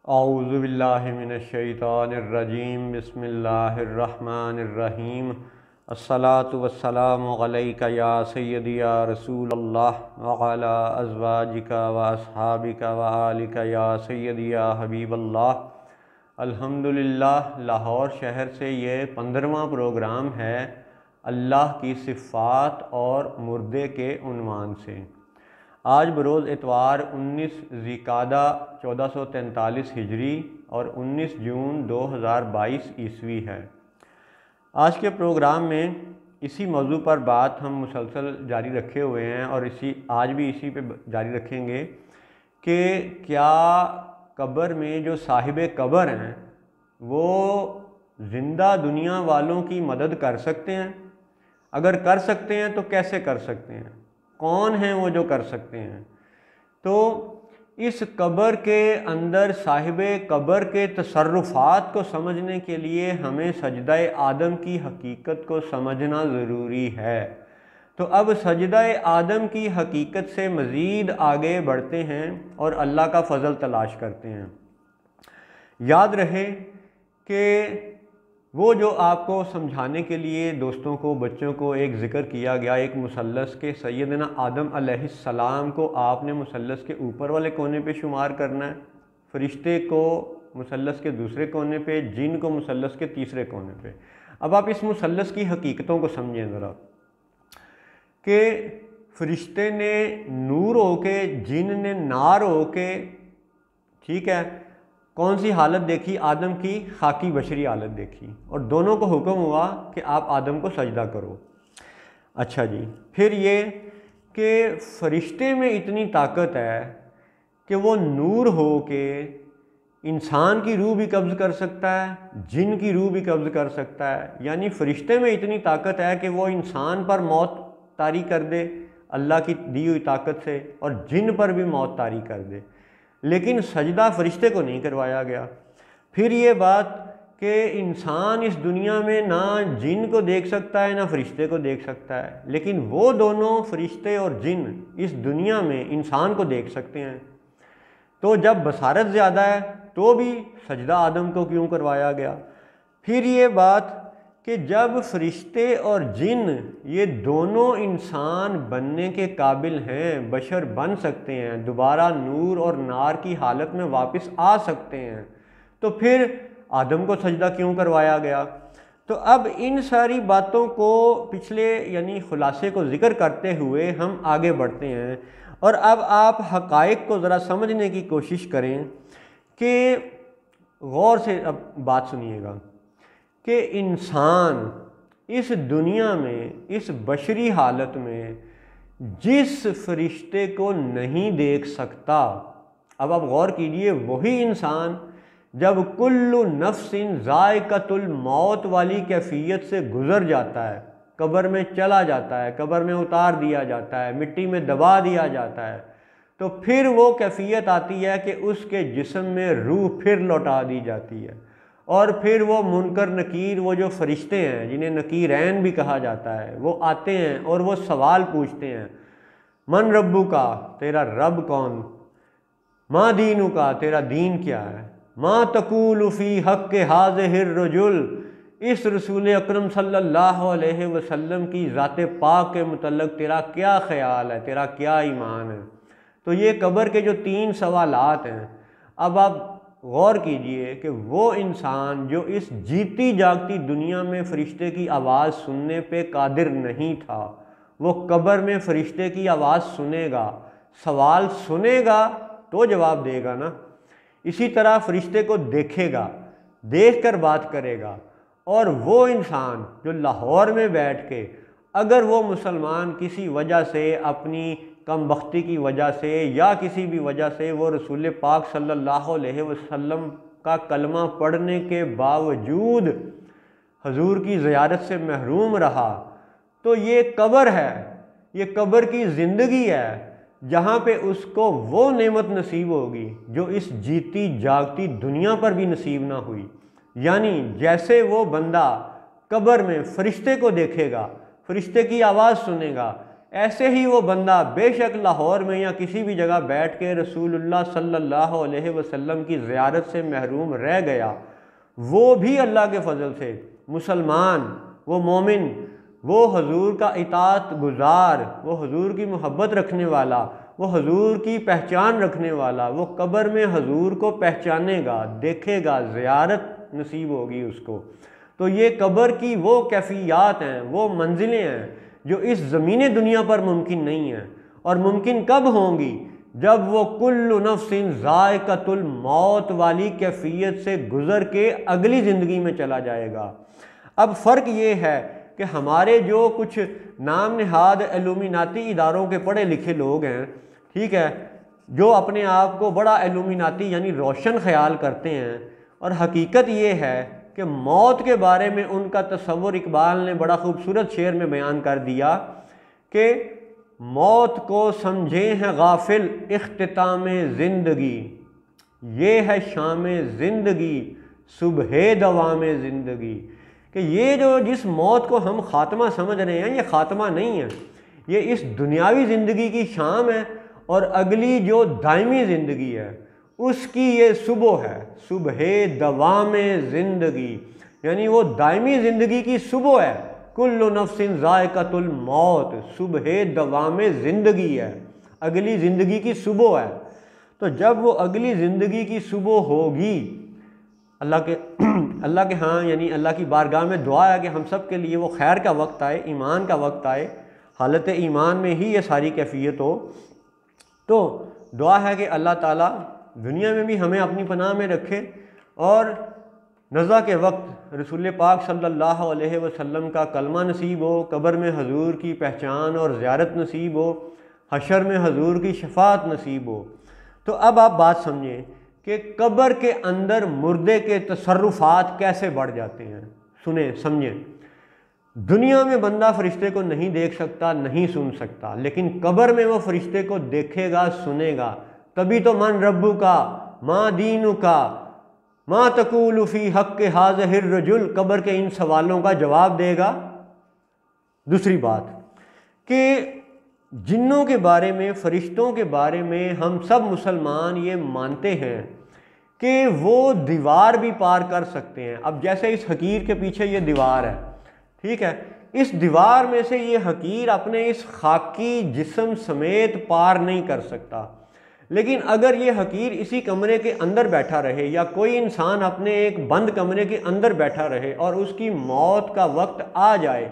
اعوذ باللہ من الشیطان الرجیم بسم اللہ الرحمن الرحیم الصلاۃ والسلام علیک یا سیدی یا رسول اللہ وعلی ازواجک و اصحابک و آلک یا سیدی یا حبیب اللہ۔ الحمدللہ لاہور شہر سے یہ 15واں پروگرام ہے اللہ کی صفات اور مردے کے عنوان سے۔ آج بروز اتوار 19 ذی القعدہ 1443 ہجری اور 19 جون 2022 عیسوی ہے۔ آج کے پروگرام میں اسی موضوع پر بات ہم مسلسل جاری رکھے ہوئے ہیں اور آج بھی اسی پہ جاری رکھیں گے کہ کیا قبر میں جو صاحب قبر ہیں وہ زندہ دنیا والوں کی مدد کر سکتے ہیں؟ اگر کر سکتے ہیں تو کیسے کر سکتے ہیں؟ کون ہیں وہ جو کر سکتے ہیں؟ تو اس قبر کے اندر صاحب قبر کے تصرفات کو سمجھنے کے لیے ہمیں سجدہ آدم کی حقیقت کو سمجھنا ضروری ہے۔ تو اب سجدہ آدم کی حقیقت سے مزید آگے بڑھتے ہیں اور اللہ کا فضل تلاش کرتے ہیں۔ یاد رہے کہ وہ جو آپ کو سمجھانے کے لیے دوستوں کو بچوں کو ایک ذکر کیا گیا، ایک مثلث کے سیدنا آدم علیہ السلام کو آپ نے مثلث کے اوپر والے کونے پہ شمار کرنا ہے، فرشتے کو مثلث کے دوسرے کونے پہ، جن کو مثلث کے تیسرے کونے پہ۔ اب آپ اس مثلث کی حقیقتوں کو سمجھیں ذرا کہ فرشتے نے نور ہو کے، جن نے نار ہو کے، ٹھیک ہے، کون سی حالت دیکھی؟ آدم کی خاکی بشری حالت دیکھی، اور دونوں کو حکم ہوا کہ آپ آدم کو سجدہ کرو۔ اچھا جی، پھر یہ کہ فرشتے میں اتنی طاقت ہے کہ وہ نور ہو کے انسان کی روح بھی قبض کر سکتا ہے، جن کی روح بھی قبض کر سکتا ہے۔ یعنی فرشتے میں اتنی طاقت ہے کہ وہ انسان پر موت طاری کر دے اللہ کی دی ہوئی طاقت سے، اور جن پر بھی موت طاری کر دے، لیکن سجدہ فرشتے کو نہیں کروایا گیا۔ پھر یہ بات کہ انسان اس دنیا میں نہ جن کو دیکھ سکتا ہے نہ فرشتے کو دیکھ سکتا ہے، لیکن وہ دونوں فرشتے اور جن اس دنیا میں انسان کو دیکھ سکتے ہیں۔ تو جب بصارت زیادہ ہے تو بھی سجدہ آدم کو کیوں کروایا گیا؟ پھر یہ بات کہ جب فرشتے اور جن یہ دونوں انسان بننے کے قابل ہیں، بشر بن سکتے ہیں، دوبارہ نور اور نار کی حالت میں واپس آ سکتے ہیں، تو پھر آدم کو سجدہ کیوں کروایا گیا؟ تو اب ان ساری باتوں کو پچھلے یعنی خلاصے کو ذکر کرتے ہوئے ہم آگے بڑھتے ہیں، اور اب آپ حقائق کو ذرا سمجھنے کی کوشش کریں کہ غور سے اب بات سنیے گا کہ انسان اس دنیا میں، اس بشری حالت میں جس فرشتے کو نہیں دیکھ سکتا، اب آپ غور کیجئے، وہی انسان جب کل نفس ذائقۃ الموت والی کیفیت سے گزر جاتا ہے، قبر میں چلا جاتا ہے، قبر میں اتار دیا جاتا ہے، مٹی میں دبا دیا جاتا ہے، تو پھر وہ کیفیت آتی ہے کہ اس کے جسم میں روح پھر لوٹا دی جاتی ہے، اور پھر وہ منکر نکیر، وہ جو فرشتے ہیں جنہیں نکیرین بھی کہا جاتا ہے، وہ آتے ہیں اور وہ سوال پوچھتے ہیں، من ربو کا، تیرا رب کون؟ ما دینو کا، تیرا دین کیا ہے؟ ما تقول فی حق ھذہ الرجل، اس رسول اکرم صلی اللہ علیہ وسلم کی ذات پاک کے متعلق تیرا کیا خیال ہے، تیرا کیا ایمان ہے؟ تو یہ قبر کے جو 3 سوالات ہیں، اب آپ غور کیجئے کہ وہ انسان جو اس جیتی جاگتی دنیا میں فرشتے کی آواز سننے پہ قادر نہیں تھا، وہ قبر میں فرشتے کی آواز سنے گا، سوال سنے گا تو جواب دے گا نا۔ اسی طرح فرشتے کو دیکھے گا، دیکھ کر بات کرے گا، اور وہ انسان جو لاہور میں بیٹھ کے، اگر وہ مسلمان کسی وجہ سے، اپنی کم بختی کی وجہ سے یا کسی بھی وجہ سے، وہ رسول پاک صلی اللہ علیہ وسلم کا کلمہ پڑھنے کے باوجود حضور کی زیارت سے محروم رہا، تو یہ قبر ہے، یہ قبر کی زندگی ہے جہاں پہ اس کو وہ نعمت نصیب ہوگی جو اس جیتی جاگتی دنیا پر بھی نصیب نہ ہوئی۔ یعنی جیسے وہ بندہ قبر میں فرشتے کو دیکھے گا، فرشتے کی آواز سنے گا، ایسے ہی وہ بندہ بے شک لاہور میں یا کسی بھی جگہ بیٹھ کے رسول اللہ صلی اللہ علیہ وسلم کی زیارت سے محروم رہ گیا، وہ بھی اللہ کے فضل سے مسلمان، وہ مومن، وہ حضور کا اطاعت گزار، وہ حضور کی محبت رکھنے والا، وہ حضور کی پہچان رکھنے والا، وہ قبر میں حضور کو پہچانے گا، دیکھے گا، زیارت نصیب ہوگی اس کو۔ تو یہ قبر کی وہ کیفیات ہیں، وہ منزلیں ہیں جو اس زمین دنیا پر ممکن نہیں ہیں، اور ممکن کب ہوں گی؟ جب وہ کل نفس ذائقۃ الموت والی کیفیت سے گزر کے اگلی زندگی میں چلا جائے گا۔ اب فرق یہ ہے کہ ہمارے جو کچھ نام نہاد ایلومیناتی اداروں کے پڑھے لکھے لوگ ہیں، ٹھیک ہے، جو اپنے آپ کو بڑا ایلومیناتی یعنی روشن خیال کرتے ہیں، اور حقیقت یہ ہے کہ موت کے بارے میں ان کا تصور اقبال نے بڑا خوبصورت شعر میں بیان کر دیا کہ موت کو سمجھے ہیں غافل اختتام زندگی، یہ ہے شام زندگی صبح دوام زندگی، کہ یہ جو جس موت کو ہم خاتمہ سمجھ رہے ہیں، یہ خاتمہ نہیں ہے، یہ اس دنیاوی زندگی کی شام ہے، اور اگلی جو دائمی زندگی ہے اس کی یہ صبح ہے، صبح دوام زندگی، یعنی وہ دائمی زندگی کی صبح ہے۔ کل نفس ذائقۃ الموت، صبح دوام زندگی ہے، اگلی زندگی کی صبح ہے۔ تو جب وہ اگلی زندگی کی صبح ہوگی، اللہ کے ہاں یعنی اللہ کی بارگاہ میں دعا ہے کہ ہم سب کے لیے وہ خیر کا وقت آئے، ایمان کا وقت آئے، حالت ایمان میں ہی یہ ساری کیفیت ہو۔ تو دعا ہے کہ اللہ تعالیٰ دنیا میں بھی ہمیں اپنی پناہ میں رکھے، اور نزا کے وقت رسول پاک صلی اللہ علیہ وسلم کا کلمہ نصیب ہو، قبر میں حضور کی پہچان اور زیارت نصیب ہو، حشر میں حضور کی شفاعت نصیب ہو۔ تو اب آپ بات سمجھیں کہ قبر کے اندر مردے کے تصرفات کیسے بڑھ جاتے ہیں۔ سنیں، سمجھیں، دنیا میں بندہ فرشتے کو نہیں دیکھ سکتا، نہیں سن سکتا، لیکن قبر میں وہ فرشتے کو دیکھے گا، سنے گا۔ تبھی تو من ربو کا، ما دینو کا، ما تقول فی حق ھذہ الرجل، قبر کے ان سوالوں کا جواب دے گا۔ دوسری بات کہ جنوں کے بارے میں، فرشتوں کے بارے میں ہم سب مسلمان یہ مانتے ہیں کہ وہ دیوار بھی پار کر سکتے ہیں۔ اب جیسے اس حقیر کے پیچھے یہ دیوار ہے، ٹھیک ہے، اس دیوار میں سے یہ حقیر اپنے اس خاکی جسم سمیت پار نہیں کر سکتا، لیکن اگر یہ حقیر اسی کمرے کے اندر بیٹھا رہے، یا کوئی انسان اپنے ایک بند کمرے کے اندر بیٹھا رہے اور اس کی موت کا وقت آ جائے،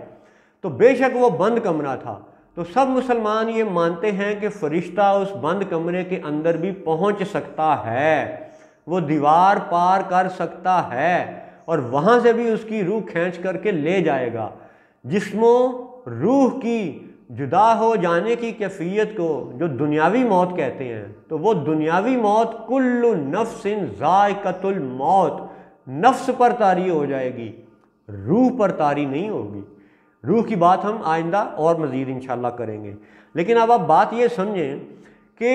تو بے شک وہ بند کمرہ تھا، تو سب مسلمان یہ مانتے ہیں کہ فرشتہ اس بند کمرے کے اندر بھی پہنچ سکتا ہے، وہ دیوار پار کر سکتا ہے، اور وہاں سے بھی اس کی روح کھینچ کر کے لے جائے گا۔ جسم و روح کی جدا ہو جانے کی کیفیت کو جو دنیاوی موت کہتے ہیں، تو وہ دنیاوی موت کل نفس ذائقۃ الموت، نفس پر طاری ہو جائے گی، روح پر طاری نہیں ہوگی۔ روح کی بات ہم آئندہ اور مزید انشاءاللہ کریں گے، لیکن اب آپ بات یہ سمجھیں کہ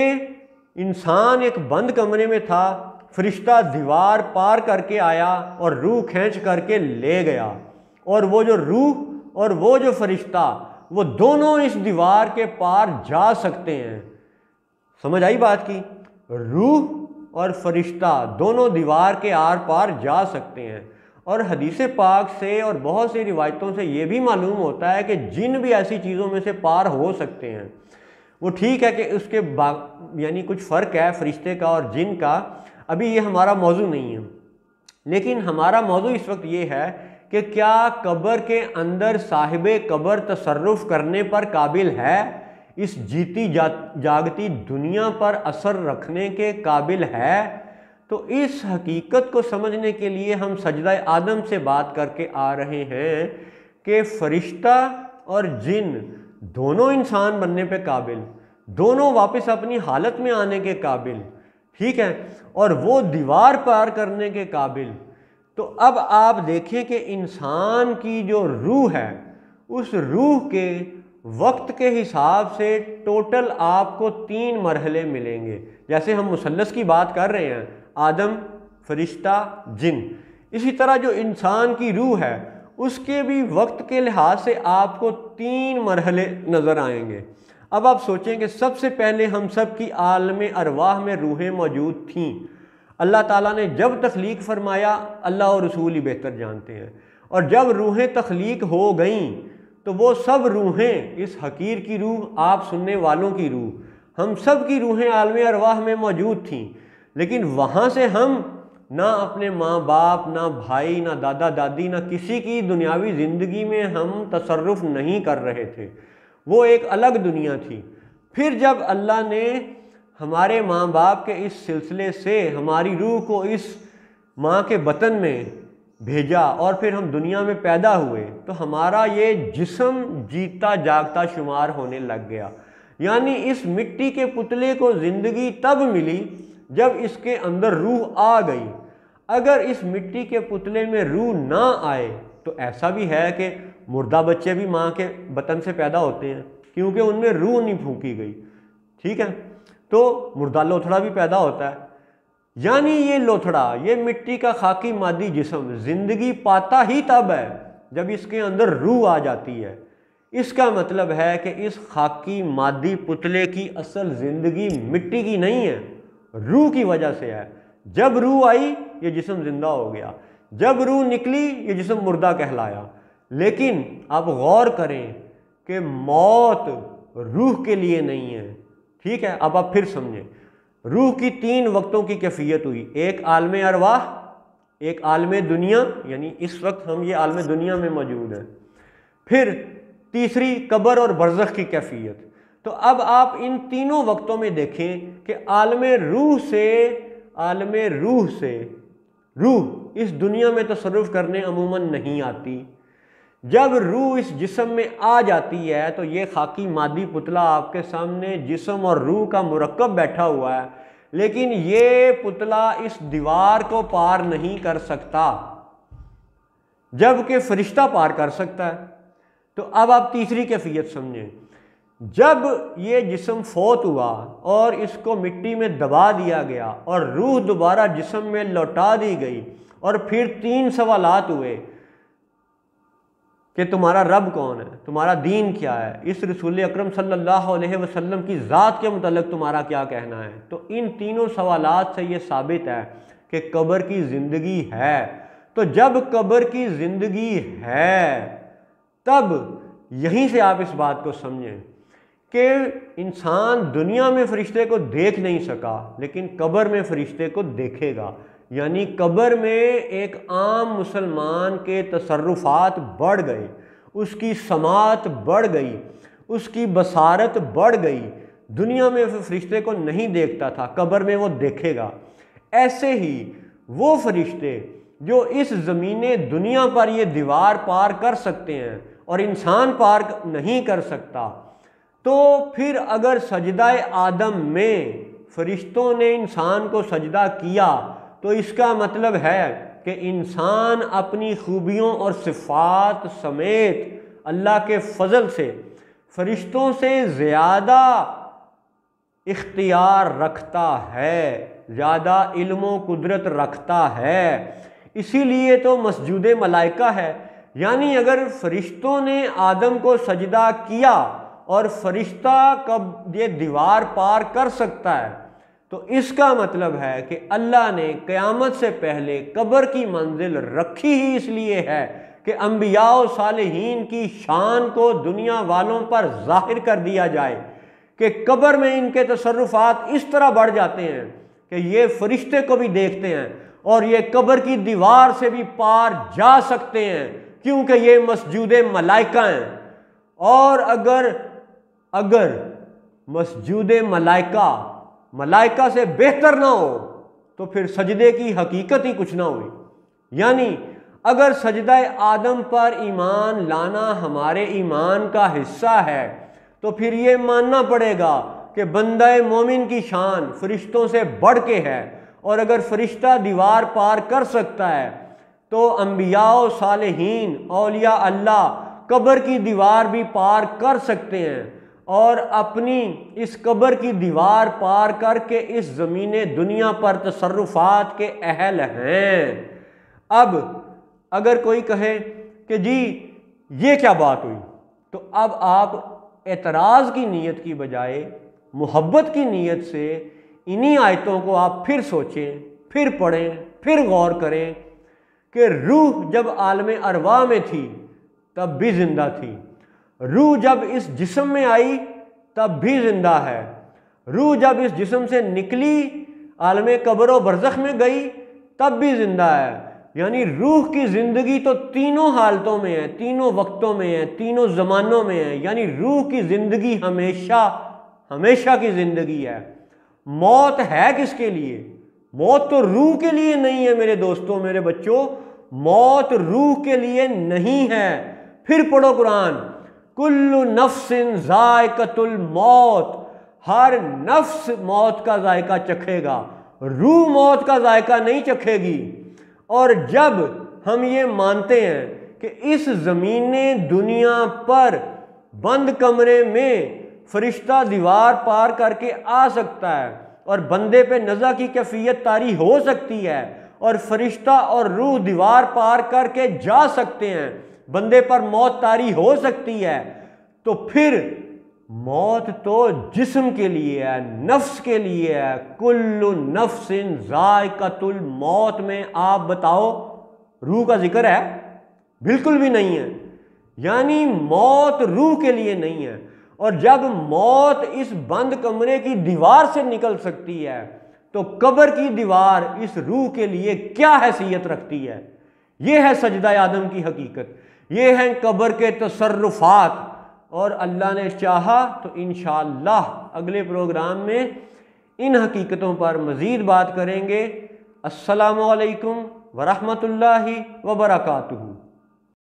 انسان ایک بند کمرے میں تھا، فرشتہ دیوار پار کر کے آیا اور روح کھینچ کر کے لے گیا، اور وہ جو روح اور وہ جو فرشتہ، وہ دونوں اس دیوار کے پار جا سکتے ہیں۔ سمجھ آئی بات کی؟ روح اور فرشتہ دونوں دیوار کے آر پار جا سکتے ہیں، اور حدیث پاک سے اور بہت سی روایتوں سے یہ بھی معلوم ہوتا ہے کہ جن بھی ایسی چیزوں میں سے پار ہو سکتے ہیں۔ وہ ٹھیک ہے کہ اس کے یعنی کچھ فرق ہے فرشتے کا اور جن کا، ابھی یہ ہمارا موضوع نہیں ہے، لیکن ہمارا موضوع اس وقت یہ ہے کہ کیا قبر کے اندر صاحب قبر تصرف کرنے پر قابل ہے، اس جیتی جاگتی دنیا پر اثر رکھنے کے قابل ہے؟ تو اس حقیقت کو سمجھنے کے لیے ہم سجدہ آدم سے بات کر کے آ رہے ہیں کہ فرشتہ اور جن دونوں انسان بننے پہ قابل، دونوں واپس اپنی حالت میں آنے کے قابل، ٹھیک ہے، اور وہ دیوار پار کرنے کے قابل۔ تو اب آپ دیکھیں کہ انسان کی جو روح ہے، اس روح کے وقت کے حساب سے ٹوٹل آپ کو 3 مرحلے ملیں گے۔ جیسے ہم مثلث کی بات کر رہے ہیں، آدم، فرشتہ، جن، اسی طرح جو انسان کی روح ہے اس کے بھی وقت کے لحاظ سے آپ کو 3 مرحلے نظر آئیں گے۔ اب آپ سوچیں کہ سب سے پہلے ہم سب کی عالم ارواح میں روحیں موجود تھیں۔ اللہ تعالیٰ نے جب تخلیق فرمایا، اللہ اور رسول ہی بہتر جانتے ہیں، اور جب روحیں تخلیق ہو گئیں تو وہ سب روحیں، اس حقیر کی روح، آپ سننے والوں کی روح، ہم سب کی روحیں عالم ارواح میں موجود تھیں، لیکن وہاں سے ہم نہ اپنے ماں باپ، نہ بھائی، نہ دادا دادی، نہ کسی کی دنیاوی زندگی میں ہم تصرف نہیں کر رہے تھے، وہ ایک الگ دنیا تھی۔ پھر جب اللہ نے ہمارے ماں باپ کے اس سلسلے سے ہماری روح کو اس ماں کے بطن میں بھیجا اور پھر ہم دنیا میں پیدا ہوئے، تو ہمارا یہ جسم جیتا جاگتا شمار ہونے لگ گیا۔ یعنی اس مٹی کے پتلے کو زندگی تب ملی جب اس کے اندر روح آ گئی۔ اگر اس مٹی کے پتلے میں روح نہ آئے تو ایسا بھی ہے کہ مردہ بچے بھی ماں کے بطن سے پیدا ہوتے ہیں، کیونکہ ان میں روح نہیں پھونکی گئی، ٹھیک ہے؟ تو مردہ لوتھڑا بھی پیدا ہوتا ہے۔ یعنی یہ لوتھڑا، یہ مٹی کا خاکی مادی جسم زندگی پاتا ہی تب ہے جب اس کے اندر روح آ جاتی ہے۔ اس کا مطلب ہے کہ اس خاکی مادی پتلے کی اصل زندگی مٹی کی نہیں ہے، روح کی وجہ سے ہے۔ جب روح آئی یہ جسم زندہ ہو گیا، جب روح نکلی یہ جسم مردہ کہلایا۔ لیکن آپ غور کریں کہ موت روح کے لیے نہیں ہے، ٹھیک ہے؟ اب آپ پھر سمجھیں، روح کی 3 وقتوں کی کیفیت ہوئی، ایک عالم ارواح، ایک عالم دنیا، یعنی اس وقت ہم یہ عالم دنیا میں موجود ہیں، پھر تیسری قبر اور برزخ کی کیفیت۔ تو اب آپ ان تینوں وقتوں میں دیکھیں کہ عالم روح سے روح اس دنیا میں تصرف کرنے عموماً نہیں آتی۔ جب روح اس جسم میں آ جاتی ہے تو یہ خاکی مادی پتلا آپ کے سامنے جسم اور روح کا مرکب بیٹھا ہوا ہے، لیکن یہ پتلا اس دیوار کو پار نہیں کر سکتا، جبکہ فرشتہ پار کر سکتا ہے۔ تو اب آپ تیسری کیفیت سمجھیں، جب یہ جسم فوت ہوا اور اس کو مٹی میں دبا دیا گیا اور روح دوبارہ جسم میں لوٹا دی گئی، اور پھر 3 سوالات ہوئے کہ تمہارا رب کون ہے، تمہارا دین کیا ہے، اس رسول اکرم صلی اللہ علیہ وسلم کی ذات کے متعلق تمہارا کیا کہنا ہے۔ تو ان تینوں سوالات سے یہ ثابت ہے کہ قبر کی زندگی ہے۔ تو جب قبر کی زندگی ہے تب یہیں سے آپ اس بات کو سمجھیں کہ انسان دنیا میں فرشتے کو دیکھ نہیں سکا، لیکن قبر میں فرشتے کو دیکھے گا۔ یعنی قبر میں ایک عام مسلمان کے تصرفات بڑھ گئے، اس کی سماعت بڑھ گئی، اس کی بصارت بڑھ گئی۔ دنیا میں فرشتے کو نہیں دیکھتا تھا، قبر میں وہ دیکھے گا۔ ایسے ہی وہ فرشتے جو اس زمین دنیا پر یہ دیوار پار کر سکتے ہیں اور انسان پار نہیں کر سکتا، تو پھر اگر سجدہ آدم میں فرشتوں نے انسان کو سجدہ کیا تو اس کا مطلب ہے کہ انسان اپنی خوبیوں اور صفات سمیت اللہ کے فضل سے فرشتوں سے زیادہ اختیار رکھتا ہے، زیادہ علم و قدرت رکھتا ہے۔ اسی لیے تو مسجود ملائکہ ہے۔ یعنی اگر فرشتوں نے آدم کو سجدہ کیا اور فرشتہ کب یہ دیوار پار کر سکتا ہے، تو اس کا مطلب ہے کہ اللہ نے قیامت سے پہلے قبر کی منزل رکھی ہی اس لیے ہے کہ انبیاء و صالحین کی شان کو دنیا والوں پر ظاہر کر دیا جائے کہ قبر میں ان کے تصرفات اس طرح بڑھ جاتے ہیں کہ یہ فرشتے کو بھی دیکھتے ہیں اور یہ قبر کی دیوار سے بھی پار جا سکتے ہیں، کیونکہ یہ مسجود ملائکہ ہیں۔ اور اگر مسجود ملائکہ سے بہتر نہ ہو تو پھر سجدے کی حقیقت ہی کچھ نہ ہوئی۔ یعنی اگر سجدہ آدم پر ایمان لانا ہمارے ایمان کا حصہ ہے تو پھر یہ ماننا پڑے گا کہ بندہ مومن کی شان فرشتوں سے بڑھ کے ہے، اور اگر فرشتہ دیوار پار کر سکتا ہے تو انبیاء و صالحین اولیاء اللہ قبر کی دیوار بھی پار کر سکتے ہیں اور اپنی اس قبر کی دیوار پار کر کے اس زمین دنیا پر تصرفات کے اہل ہیں۔ اب اگر کوئی کہے کہ جی یہ کیا بات ہوئی، تو اب آپ اعتراض کی نیت کی بجائے محبت کی نیت سے انہی آیتوں کو آپ پھر سوچیں، پھر پڑھیں، پھر غور کریں کہ روح جب عالم ارواح میں تھی تب بھی زندہ تھی، روح جب اس جسم میں آئی تب بھی زندہ ہے، روح جب اس جسم سے نکلی عالم قبر و برزخ میں گئی تب بھی زندہ ہے۔ یعنی روح کی زندگی تو تینوں حالتوں میں ہے، تینوں وقتوں میں ہے، تینوں زمانوں میں ہے، یعنی روح کی زندگی ہمیشہ ہمیشہ کی زندگی ہے۔ موت ہے کس کے لیے؟ موت تو روح کے لیے نہیں ہے میرے دوستوں، میرے بچوں، موت روح کے لیے نہیں ہے۔ پھر پڑھو قرآن، کل نفس ذائقۃ الموت، ہر نفس موت کا ذائقہ چکھے گا، روح موت کا ذائقہ نہیں چکھے گی۔ اور جب ہم یہ مانتے ہیں کہ اس زمین دنیا پر بند کمرے میں فرشتہ دیوار پار کر کے آ سکتا ہے اور بندے پہ نزع کی کیفیت طاری ہو سکتی ہے، اور فرشتہ اور روح دیوار پار کر کے جا سکتے ہیں، بندے پر موت طاری ہو سکتی ہے، تو پھر موت تو جسم کے لیے ہے، نفس کے لیے ہے۔ کل نفس ذائقۃ الموت میں آپ بتاؤ روح کا ذکر ہے؟ بالکل بھی نہیں ہے۔ یعنی موت روح کے لیے نہیں ہے۔ اور جب موت اس بند کمرے کی دیوار سے نکل سکتی ہے تو قبر کی دیوار اس روح کے لیے کیا حیثیت رکھتی ہے؟ یہ ہے سجدہ آدم کی حقیقت، یہ ہیں قبر کے تصرفات۔ اور اللہ نے چاہا تو انشاءاللہ اگلے پروگرام میں ان حقیقتوں پر مزید بات کریں گے۔ السلام علیکم ورحمۃ اللہ وبرکاتہ۔